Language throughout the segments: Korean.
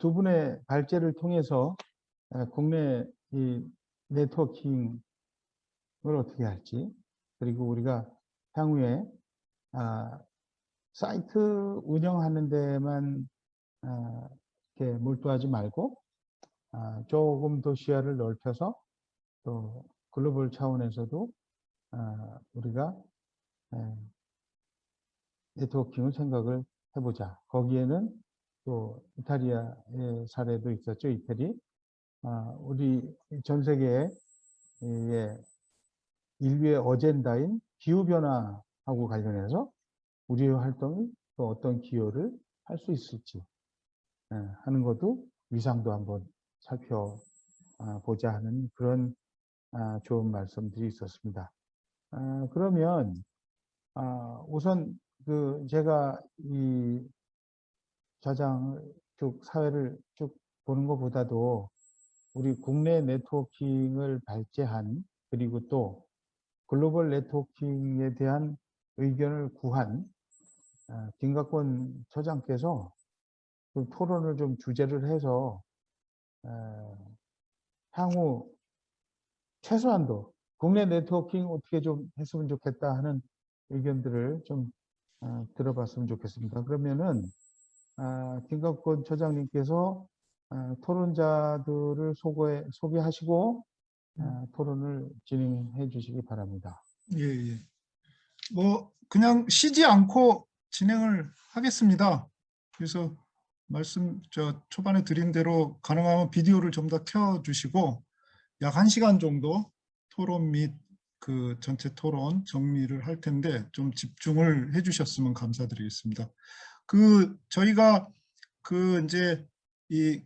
두 분의 발제를 통해서 국내 이 네트워킹을 어떻게 할지, 그리고 우리가 향후에 사이트 운영하는 데만 이렇게 몰두하지 말고 조금 더 시야를 넓혀서 또 글로벌 차원에서도 우리가 네트워킹을 생각을 해보자. 거기에는 또 이탈리아의 사례도 있었죠. 이태리. 우리 전 세계의 인류의 어젠다인 기후변화하고 관련해서 우리의 활동이 또 어떤 기여를 할 수 있을지 하는 것도 위상도 한번 살펴보자 하는 그런 좋은 말씀들이 있었습니다. 그러면 우선 제가 이 자장 쭉 사회를 쭉 보는 것보다도 우리 국내 네트워킹을 발제한, 그리고 또 글로벌 네트워킹에 대한 의견을 구한 김갑권 처장께서 좀 토론을 좀 주제를 해서 향후 최소한도 국내 네트워킹 어떻게 좀 했으면 좋겠다 하는 의견들을 좀 들어봤으면 좋겠습니다. 그러면은 김갑권 처장님께서 토론자들을 소개하시고 토론을 진행해 주시기 바랍니다. 예, 예. 뭐 그냥 쉬지 않고 진행을 하겠습니다. 그래서 말씀 초반에 드린 대로 가능하면 비디오를 좀 더 켜주시고 약 1시간 정도 토론 및 그 전체 토론 정리를 할 텐데 좀 집중을 해주셨으면 감사드리겠습니다. 저희가 이제 이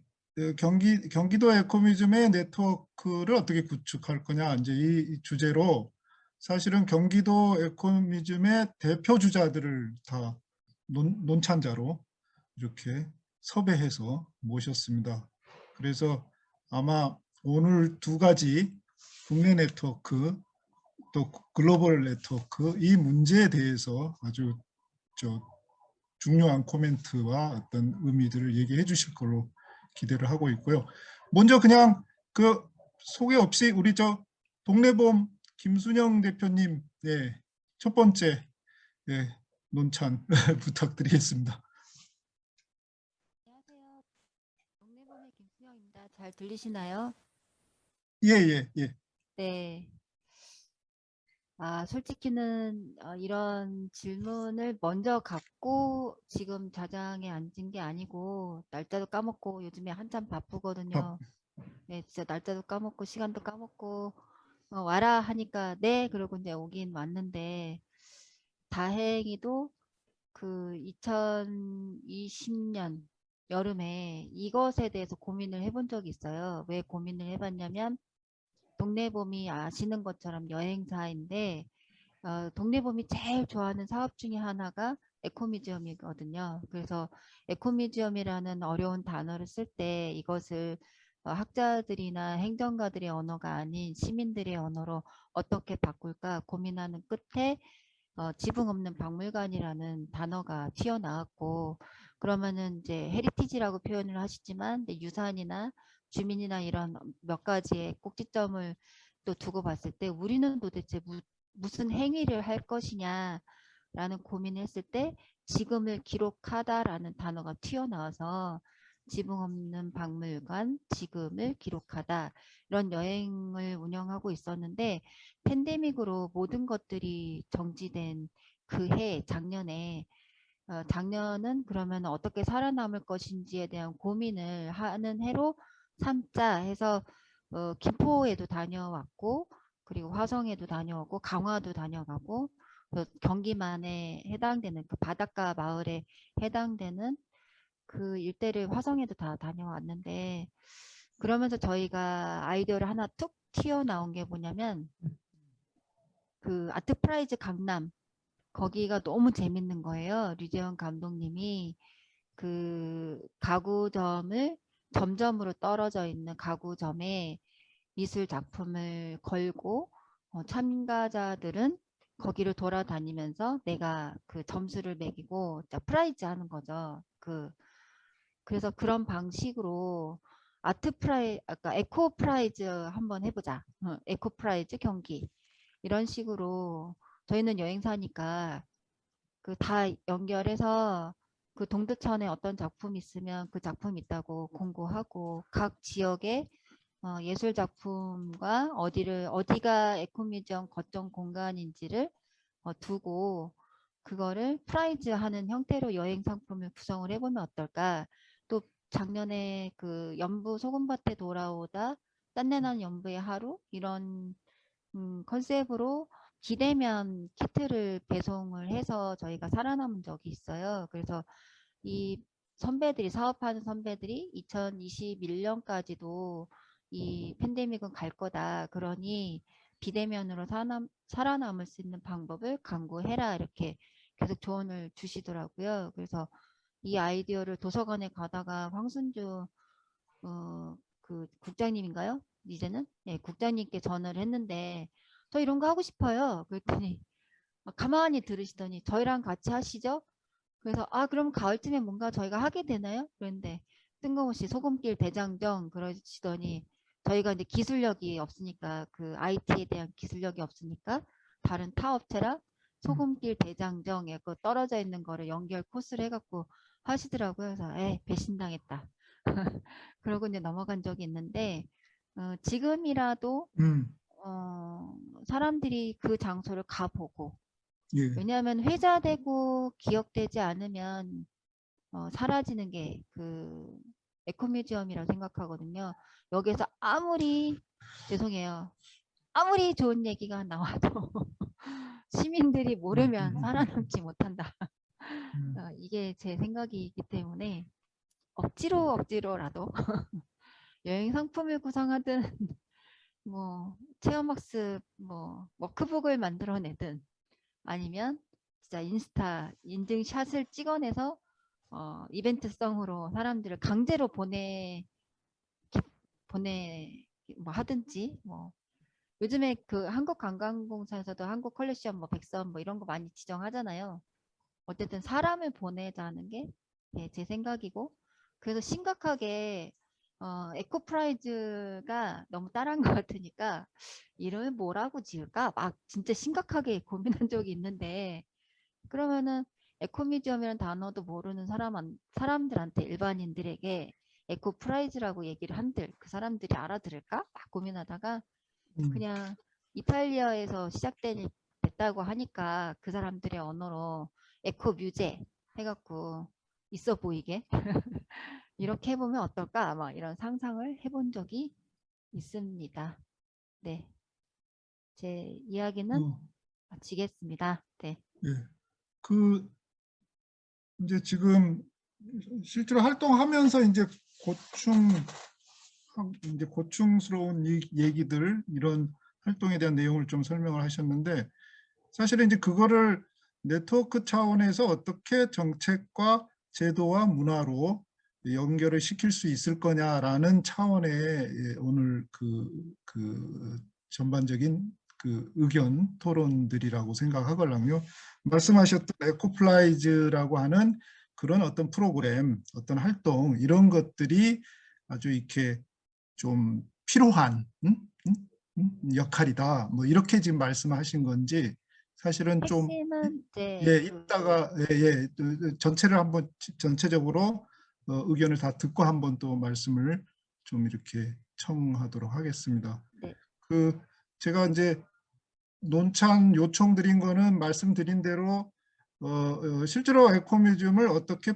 경기도 에코뮤즘의 네트워크를 어떻게 구축할 거냐, 이제 이 주제로 사실은 경기도 에코뮤즘의 대표 주자들을 다 논찬자로 이렇게 섭외해서 모셨습니다. 그래서 아마 오늘 두 가지 국내 네트워크 또 글로벌 네트워크 이 문제에 대해서 아주 중요한 코멘트와 어떤 의미들을 얘기해 주실 걸로 기대를 하고 있고요. 먼저 그냥 소개 없이 우리 동네봄 김순영 대표님 첫 번째 논찬 부탁드리겠습니다. 안녕하세요. 동네봄의 김순영입니다. 잘 들리시나요? 예. 네. 솔직히는 이런 질문을 먼저 갖고 지금 자장에 앉은 게 아니고 날짜도 까먹고 요즘에 한참 바쁘거든요. 네, 진짜 날짜도 까먹고 시간도 까먹고 와라 하니까 네 그러고 이제 오긴 왔는데 다행히도 2020년 여름에 이것에 대해서 고민을 해본 적이 있어요. 왜 고민을 해봤냐면 동네봄이 아시는 것처럼 여행사인데 동네봄이 제일 좋아하는 사업 중에 하나가 에코뮤지엄이거든요. 그래서 에코뮤지엄이라는 어려운 단어를 쓸 때 이것을 학자들이나 행정가들의 언어가 아닌 시민들의 언어로 어떻게 바꿀까 고민하는 끝에 지붕 없는 박물관이라는 단어가 튀어나왔고, 그러면은 이제 헤리티지라고 표현을 하시지만 유산이나 주민이나 이런 몇 가지의 꼭지점을 또 두고 봤을 때 우리는 도대체 무슨 행위를 할 것이냐 라는 고민을 했을 때 지금을 기록하다라는 단어가 튀어나와서 지붕 없는 박물관 지금을 기록하다 이런 여행을 운영하고 있었는데, 팬데믹으로 모든 것들이 정지된 그 해 작년에 작년은 그러면 어떻게 살아남을 것인지에 대한 고민을 하는 해로 삼자 해서 김포에도 다녀왔고, 그리고 화성에도 다녀오고 강화도 다녀가고 경기만에 해당되는 그 바닷가 마을에 해당되는 그 일대를 화성에도 다 다녀왔는데, 그러면서 저희가 아이디어를 하나 툭 튀어나온 게 뭐냐면 아트프라이즈 강남 거기가 너무 재밌는 거예요. 류재원 감독님이 가구점을 점점으로 떨어져 있는 가구점에 미술 작품을 걸고 참가자들은 거기를 돌아다니면서 내가 점수를 매기고 프라이즈 하는 거죠. 그래서 그런 방식으로 아까 에코프라이즈 한번 해보자. 에코프라이즈 경기. 이런 식으로 저희는 여행사니까 그 다 연결해서 그 동두천에 어떤 작품이 있으면 그 작품 있다고 공고하고 각 지역의 예술 작품과 어디가 에코뮤지엄 거점 공간인지를 두고 그거를 프라이즈 하는 형태로 여행 상품을 구성을 해보면 어떨까. 또 작년에 그 연부 소금밭에 돌아오다 딴내난 연부의 하루 이런 컨셉으로 비대면 키트를 배송을 해서 저희가 살아남은 적이 있어요. 그래서 이 사업하는 선배들이 2021년까지도 이 팬데믹은 갈 거다. 그러니 비대면으로 살아남을 수 있는 방법을 강구해라. 이렇게 계속 조언을 주시더라고요. 그래서 이 아이디어를 도서관에 가다가 황순주 그 국장님인가요? 이제는 국장님께 전화를 했는데 저 이런 거 하고 싶어요. 그랬더니 가만히 들으시더니 저희랑 같이 하시죠? 그래서 그럼 가을쯤에 뭔가 저희가 하게 되나요? 그런데 뜬금없이 소금길 대장정 그러시더니 저희가 이제 기술력이 없으니까 그 IT에 대한 기술력이 없으니까 다른 타 업체랑 소금길 대장정에 그 떨어져 있는 거를 연결 코스를 해갖고 하시더라고요. 그래서 배신당했다. 그러고 이제 넘어간 적이 있는데 지금이라도 사람들이 그 장소를 가보고 예. 왜냐하면 회자되고 기억되지 않으면 사라지는 게 그 에코뮤지엄이라고 생각하거든요. 여기서 죄송해요. 아무리 좋은 얘기가 나와도 시민들이 모르면 살아남지 못한다. 이게 제 생각이기 때문에 억지로라도 여행 상품을 구성하든 뭐 체험학습 워크북을 만들어내든 아니면 진짜 인스타 인증샷을 찍어내서 이벤트성으로 사람들을 강제로 하든지 요즘에 그 한국관광공사에서도 한국 컬렉션 백선 이런 거 많이 지정하잖아요. 어쨌든 사람을 보내자는 게 제 생각이고 그래서 심각하게 에코프라이즈가 너무 따라한 것 같으니까 이름을 뭐라고 지을까 막 진짜 심각하게 고민한 적이 있는데 그러면은 에코뮤지엄이라는 단어도 모르는 사람들한테 일반인들에게 에코프라이즈라고 얘기를 한들 그 사람들이 알아들을까 막 고민하다가 그냥 이탈리아에서 됐다고 하니까 그 사람들의 언어로 에코뮤제 해갖고 있어 보이게 이렇게 해보면 어떨까 아마 이런 상상을 해본 적이 있습니다. 네, 제 이야기는 마치겠습니다. 네. 예. 그 이제 지금 실제로 활동하면서 이제 고충스러운 얘기들 이런 활동에 대한 내용을 좀 설명을 하셨는데 사실은 이제 그거를 네트워크 차원에서 어떻게 정책과 제도와 문화로 연결을 시킬 수 있을 거냐라는 차원의 오늘 그 전반적인 그 의견 토론들이라고 생각하거든요. 말씀하셨던 에코플라이즈라고 하는 그런 어떤 프로그램, 어떤 활동 이런 것들이 아주 이렇게 좀 필요한 역할이다. 이렇게 지금 말씀하신 건지 사실은 좀 이따가 전체를 한번 전체적으로 의견을 다 듣고 한번 또 말씀을 좀 이렇게 청하도록 하겠습니다. 네. 제가 이제 논찬 요청드린 거는 말씀드린 대로 실제로 에코뮤지엄을 어떻게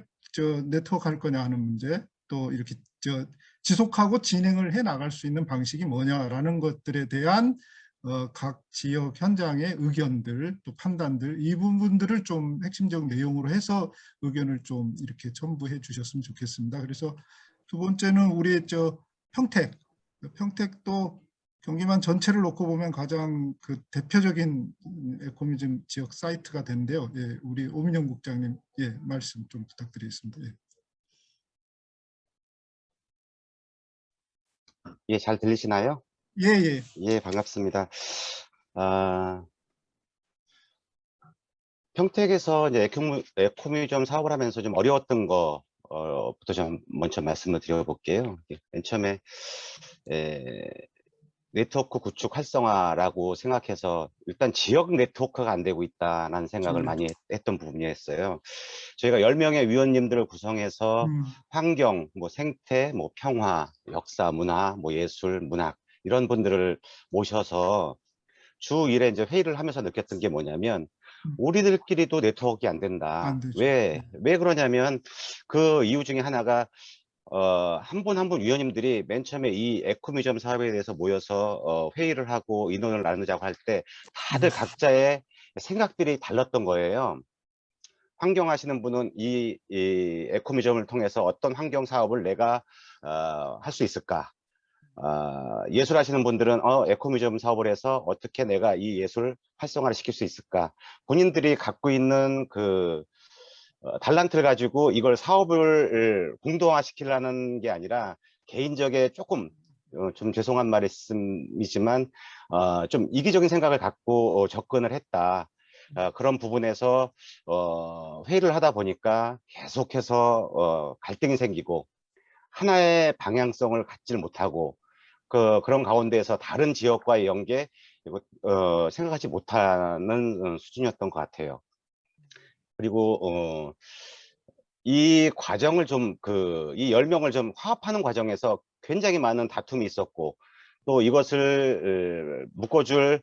네트워크할 거냐 하는 문제, 또 이렇게 지속하고 진행을 해 나갈 수 있는 방식이 뭐냐라는 것들에 대한 각 지역 현장의 의견들 또 판단들 이 부분들을 좀 핵심적 내용으로 해서 의견을 좀 이렇게 첨부해 주셨으면 좋겠습니다. 그래서 두 번째는 우리 평택도 경기만 전체를 놓고 보면 가장 그 대표적인 에코뮤지엄 지역 사이트가 된대요. 예, 우리 오민영 국장님 말씀 좀 부탁드리겠습니다. 예, 잘 들리시나요? 예. 예, 반갑습니다. 평택에서 이제 에코뮤지엄 사업을 하면서 좀 어려웠던 거 부터 좀 먼저 말씀을 드려볼게요. 맨 처음에 네트워크 구축 활성화라고 생각해서 일단 지역 네트워크가 안 되고 있다는 생각을 많이 했던 부분이었어요. 저희가 10명의 위원님들을 구성해서 환경, 뭐 생태, 뭐 평화, 역사, 문화, 뭐 예술, 문학 이런 분들을 모셔서 주 1회 이제 회의를 하면서 느꼈던 게 뭐냐면 우리들끼리도 네트워크가 안 된다. 안 되죠. 왜 그러냐면 그 이유 중에 하나가 한 분 한 분 위원님들이 맨 처음에 이 에코미점 사업에 대해서 모여서 회의를 하고 의논을 나누자고 할 때 다들 각자의 생각들이 달랐던 거예요. 환경 하시는 분은 이 에코미점을 통해서 어떤 환경 사업을 내가 할 수 있을까? 예술 하시는 분들은 에코미점 사업을 해서 어떻게 내가 이 예술 활성화를 시킬 수 있을까? 본인들이 갖고 있는 그 달란트를 가지고 이걸 사업을 공동화시키려는 게 아니라 개인적인 조금 좀 죄송한 말씀이지만 좀 이기적인 생각을 갖고 접근을 했다. 그런 부분에서 회의를 하다 보니까 계속해서 갈등이 생기고 하나의 방향성을 갖질 못하고 그런 가운데에서 다른 지역과의 연계 그리고 생각하지 못하는 수준이었던 것 같아요. 그리고 이 과정을 좀 이 10명을 좀 화합하는 과정에서 굉장히 많은 다툼이 있었고 또 이것을 묶어줄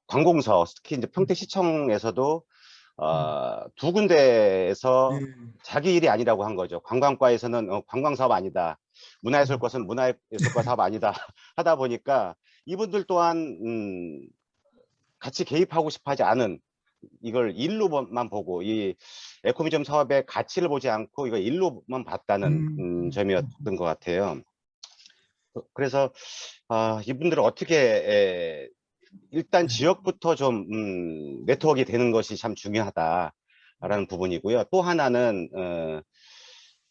관공서 특히 이제 평택시청에서도 두 군데에서 자기 일이 아니라고 한 거죠. 관광과에서는 관광사업 아니다. 문화예술과는 문화예술과 사업 아니다. 하다 보니까 이분들 또한 같이 개입하고 싶어 하지 않은 이걸 일로만 보고 이 에코미점 사업의 가치를 보지 않고 이거 일로만 봤다는 점이었던 것 같아요. 그래서 이분들은 어떻게 일단 지역부터 좀 네트워크가 되는 것이 참 중요하다라는 부분이고요. 또 하나는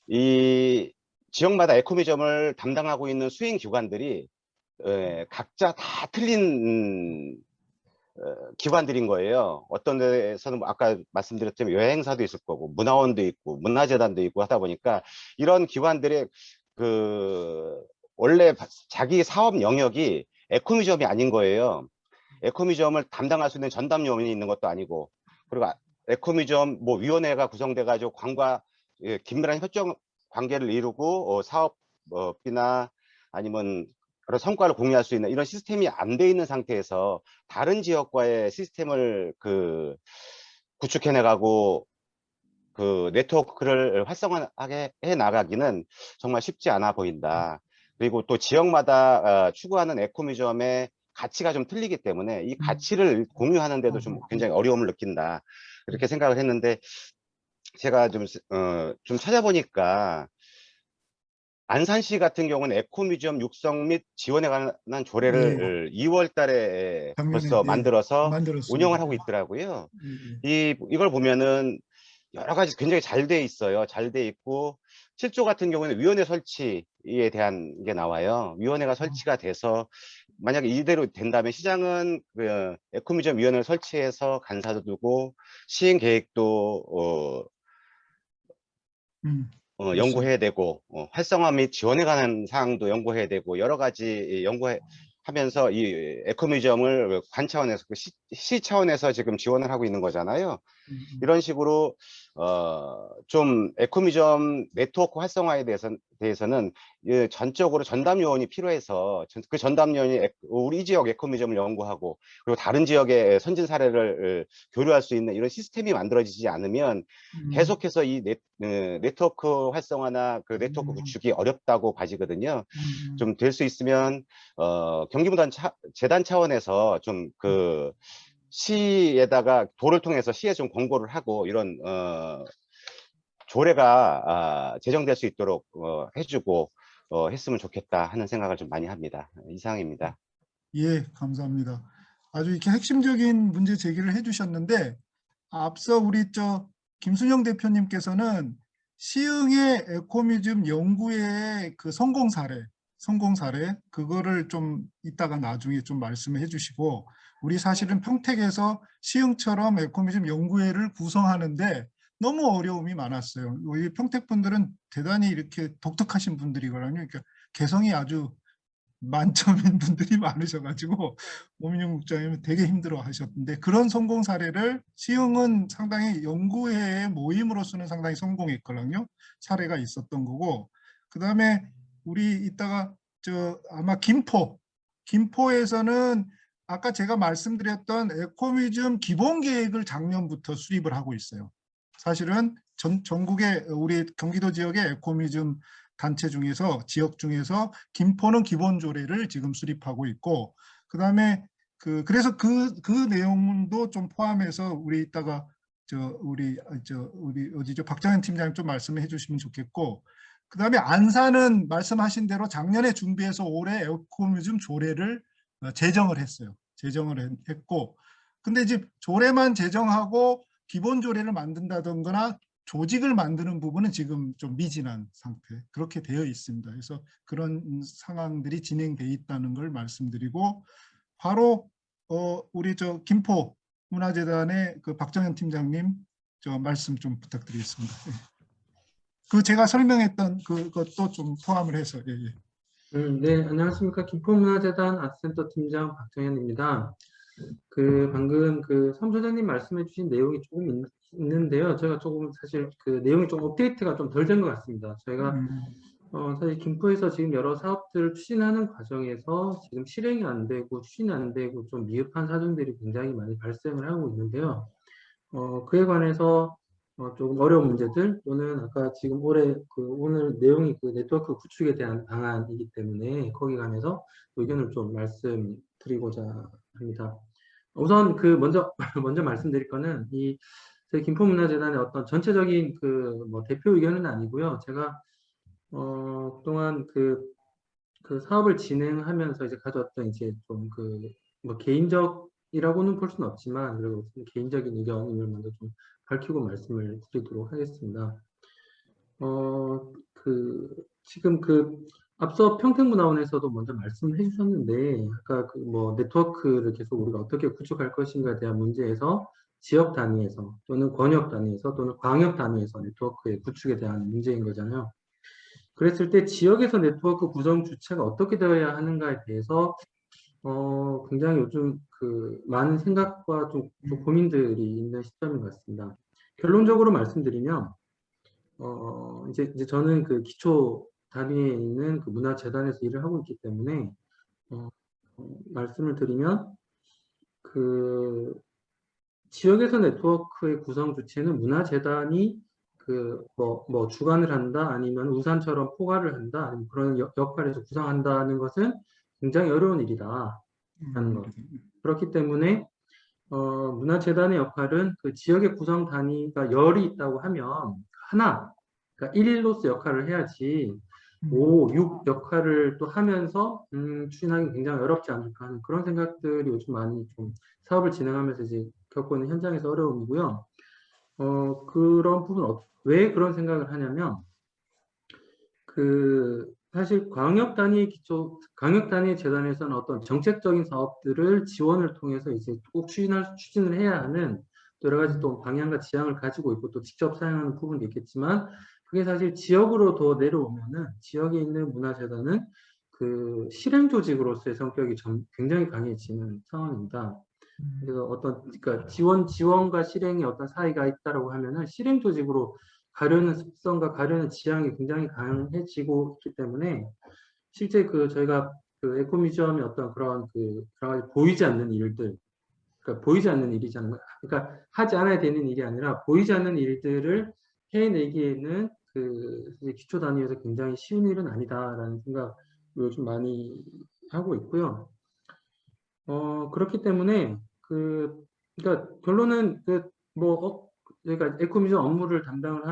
이 지역마다 에코미점을 담당하고 있는 수행 기관들이 각자 다 틀린 기관들인 거예요. 어떤 데서는 뭐 아까 말씀드렸지만 여행사도 있을 거고 문화원도 있고 문화재단도 있고 하다 보니까 이런 기관들의 원래 자기 사업 영역이 에코미점이 아닌 거예요. 에코미점을 담당할 수 있는 전담요원이 있는 것도 아니고 그리고 에코미점 뭐 위원회가 구성돼 가지고 관과 긴밀한 협정 관계를 이루고 사업이나 아니면 그런 성과를 공유할 수 있는 이런 시스템이 안 돼 있는 상태에서 다른 지역과의 시스템을 구축해 나가고 네트워크를 활성화하게 해 나가기는 정말 쉽지 않아 보인다. 그리고 또 지역마다 추구하는 에코미점의 가치가 좀 틀리기 때문에 이 가치를 공유하는 데도 좀 굉장히 어려움을 느낀다. 그렇게 생각을 했는데 제가 좀 찾아보니까 안산시 같은 경우는 에코미점 육성 및 지원에 관한 조례를 2월 달에 작년에 벌써 만들어서 만들었습니다. 운영을 하고 있더라고요. 이걸 보면은 여러 가지 굉장히 잘 돼 있어요. 잘 돼 있고 7조 같은 경우는 위원회 설치에 대한 게 나와요. 위원회가 설치가 돼서 만약에 이대로 된다면 시장은 에코미점 위원회를 설치해서 간사도 두고 시행 계획도 연구해야 되고 활성화 및 지원에 관한 사항도 연구해야 되고 여러 가지 연구하면서 이 에코미점을 관 차원에서 시 차원에서 지금 지원을 하고 있는 거잖아요. 이런 식으로 좀 에코미점 네트워크 활성화에 대해서는 전적으로 전담 요원이 필요해서 그 전담 요원이 우리 지역 에코미점을 연구하고 그리고 다른 지역의 선진 사례를 교류할 수 있는 이런 시스템이 만들어지지 않으면 계속해서 이 네트워크 활성화나 네트워크 구축이 어렵다고 봐지거든요. 좀 될 수 있으면 경기부단 재단 차원에서 좀 시에다가 도를 통해서 시에 좀 공고를 하고 이런 조례가 제정될 수 있도록 해주고 했으면 좋겠다 하는 생각을 좀 많이 합니다. 이상입니다. 예, 감사합니다. 아주 이렇게 핵심적인 문제 제기를 해주셨는데 앞서 우리 김순영 대표님께서는 시흥의 에코미즘 연구의 성공 사례 그거를 좀 이따가 나중에 좀 말씀해 주시고 우리 사실은 평택에서 시흥처럼 에코미즘 연구회를 구성하는데 너무 어려움이 많았어요. 우리 평택 분들은 대단히 이렇게 독특하신 분들이거든요. 그러니까 개성이 아주 만점인 분들이 많으셔가지고 오민영 국장님은 되게 힘들어하셨는데 그런 성공 사례를 시흥은 상당히 연구회의 모임으로서는 상당히 성공했거든요. 사례가 있었던 거고 그 다음에 우리 이따가 아마 김포에서는 아까 제가 말씀드렸던 에코뮤지엄 기본 계획을 작년부터 수립을 하고 있어요. 사실은 전국의 우리 경기도 지역의 에코뮤지엄 단체 중에서 지역 중에서 김포는 기본 조례를 지금 수립하고 있고 그다음에 그래서 그 내용도 좀 포함해서 우리 이따가 우리 어디죠 박정현 팀장님 좀 말씀해 주시면 좋겠고 그다음에 안산은 말씀하신 대로 작년에 준비해서 올해 에코뮤지엄 조례를 제정을 했어요. 제정을 했고 근데 이제 조례만 제정하고 기본 조례를 만든다던거나 조직을 만드는 부분은 지금 좀 미진한 상태 그렇게 되어 있습니다. 그래서 그런 상황들이 진행돼 있다는 걸 말씀드리고 바로 우리 김포 문화재단의 그 박정현 팀장님 말씀 좀 부탁드리겠습니다. 그 제가 설명했던 그것도 좀 포함을 해서 네, 안녕하십니까. 김포문화재단 아트센터 팀장 박정현입니다. 방금 성 소장님 말씀해 주신 내용이 조금 있는데요. 제가 조금 사실 그 내용이 좀 업데이트가 좀 덜 된 것 같습니다. 저희가 사실 김포에서 지금 여러 사업들을 추진하는 과정에서 지금 실행이 안 되고 추진이 안 되고 좀 미흡한 사정들이 굉장히 많이 발생을 하고 있는데요. 그에 관해서 조금 어려운 문제들 또는 아까 지금 오늘 내용이 그 네트워크 구축에 대한 방안이기 때문에 거기 관해서 의견을 좀 말씀드리고자 합니다. 우선 먼저 말씀드릴 거는 저희 김포문화재단의 어떤 전체적인 대표 의견은 아니고요. 제가 그동안 그 사업을 진행하면서 이제 가져왔던 이제 좀 개인적이라고는 볼 수는 없지만 그리고 개인적인 의견을 먼저 좀 밝히고 말씀을 드리도록 하겠습니다. 지금 앞서 평택문화원에서도 먼저 말씀을 해주셨는데 아까 네트워크를 계속 우리가 어떻게 구축할 것인가에 대한 문제에서 지역 단위에서 또는 권역 단위에서 또는 광역 단위에서 네트워크의 구축에 대한 문제인 거잖아요. 그랬을 때 지역에서 네트워크 구성 주체가 어떻게 되어야 하는가에 대해서 굉장히 요즘 많은 생각과 좀 고민들이 있는 시점인 것 같습니다. 결론적으로 말씀드리면 이제 저는 기초 단위에 있는 문화재단에서 일을 하고 있기 때문에 말씀을 드리면 지역에서 네트워크의 구성 주체는 문화재단이 주관을 한다 아니면 우산처럼 포괄을 한다 아니면 그런 역할에서 구성한다는 것은 굉장히 어려운 일이다 하는 것. 그렇기 때문에 문화재단의 역할은 지역의 구성 단위가 10이 있다고 하면 그러니까 1로서 역할을 해야지 5, 6 역할을 또 하면서 추진하기 굉장히 어렵지 않을까 하는 그런 생각들이 요즘 많이 좀 사업을 진행하면서 이제 겪고 있는 현장에서 어려움이고요. 그런 부분 왜 그런 생각을 하냐면 사실 광역 단위 재단에서는 어떤 정책적인 사업들을 지원을 통해서 이제 꼭 추진을 해야 하는 여러 가지 또 방향과 지향을 가지고 있고 또 직접 사용하는 부분도 있겠지만 그게 사실 지역으로 더 내려오면은 지역에 있는 문화재단은 실행 조직으로서의 성격이 굉장히 강해지는 상황입니다. 그래서 그러니까 지원과 실행의 어떤 사이가 있다라고 하면은 실행 조직으로 가려는 습성과 가려는 지향이 굉장히 강해지고 있기 때문에 실제 저희가 에코뮤지엄의 어떤 그런 여러 가지 보이지 않는 일들, 그러니까 보이지 않는 일이잖아요. 그러니까 하지 않아야 되는 일이 아니라 보이지 않는 일들을 해내기에는 기초 단위에서 굉장히 쉬운 일은 아니다라는 생각을 요즘 많이 하고 있고요. 그렇기 때문에 그러니까 결론은 저희가 에코뮤지엄 업무를 담당을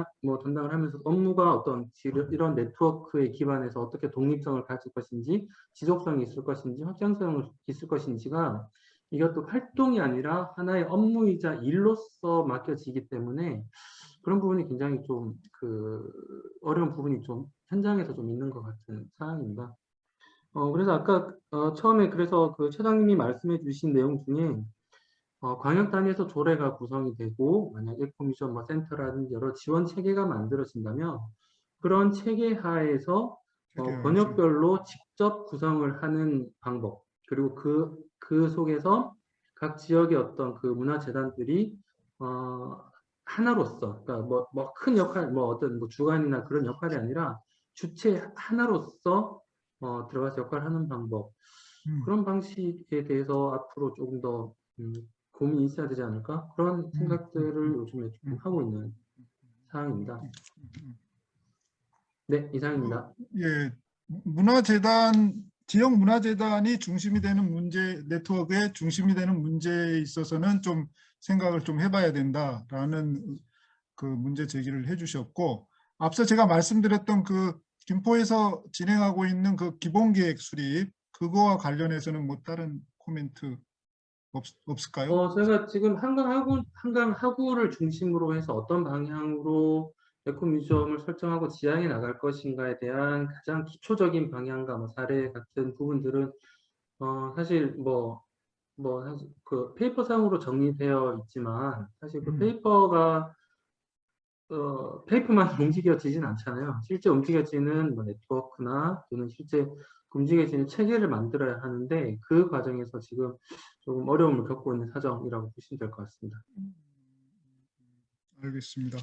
하면서 업무가 어떤 이런 네트워크에 기반해서 어떻게 독립성을 가질 것인지, 지속성이 있을 것인지, 확장성이 있을 것인지가 이것도 활동이 아니라 하나의 업무이자 일로서 맡겨지기 때문에 그런 부분이 굉장히 좀 어려운 부분이 좀 현장에서 좀 있는 것 같은 상황입니다. 그래서 아까 처음에 그래서 차장님이 말씀해 주신 내용 중에 광역 단위에서 조례가 구성이 되고 만약 에코미션 뭐 센터라든지 여러 지원 체계가 만들어진다면 그런 체계 하에서 체계하에서. 번역별로 직접 구성을 하는 방법 그리고 그 속에서 각 지역의 어떤 그 문화재단들이 하나로서 그러니까 뭐 큰 역할 뭐 어떤 뭐 주관이나 그런 역할이 아니라 주체 하나로서 들어가서 역할을 하는 방법 그런 방식에 대해서 앞으로 조금 더 고민이 있어야 되지 않을까 그런 생각들을 요즘에 조금 하고 있는 상황입니다. 네, 이상입니다. 예, 문화재단, 지역 문화재단이 중심이 되는 문제, 네트워크의 중심이 되는 문제에 있어서는 좀 생각을 좀 해봐야 된다라는 그 문제 제기를 해주셨고, 앞서 제가 말씀드렸던 그 김포에서 진행하고 있는 그 기본계획 수립, 그거와 관련해서는 뭐 다른 코멘트 없을까요? 제가 지금 한강 하구를 중심으로 해서 어떤 방향으로 에코뮤지엄을 설정하고 지향해 나갈 것인가에 대한 가장 기초적인 방향과 뭐 사례 같은 부분들은 사실 사실 그 페이퍼상으로 정리되어 있지만 사실 그 페이퍼가 페이퍼만 움직여지진 않잖아요. 실제 움직여지는 뭐 네트워크나 또는 실제 움직여지는 체계를 만들어야 하는데 그 과정에서 지금 조금 어려움을 겪고 있는 사정이라고 보시면 될 것 같습니다. 알겠습니다.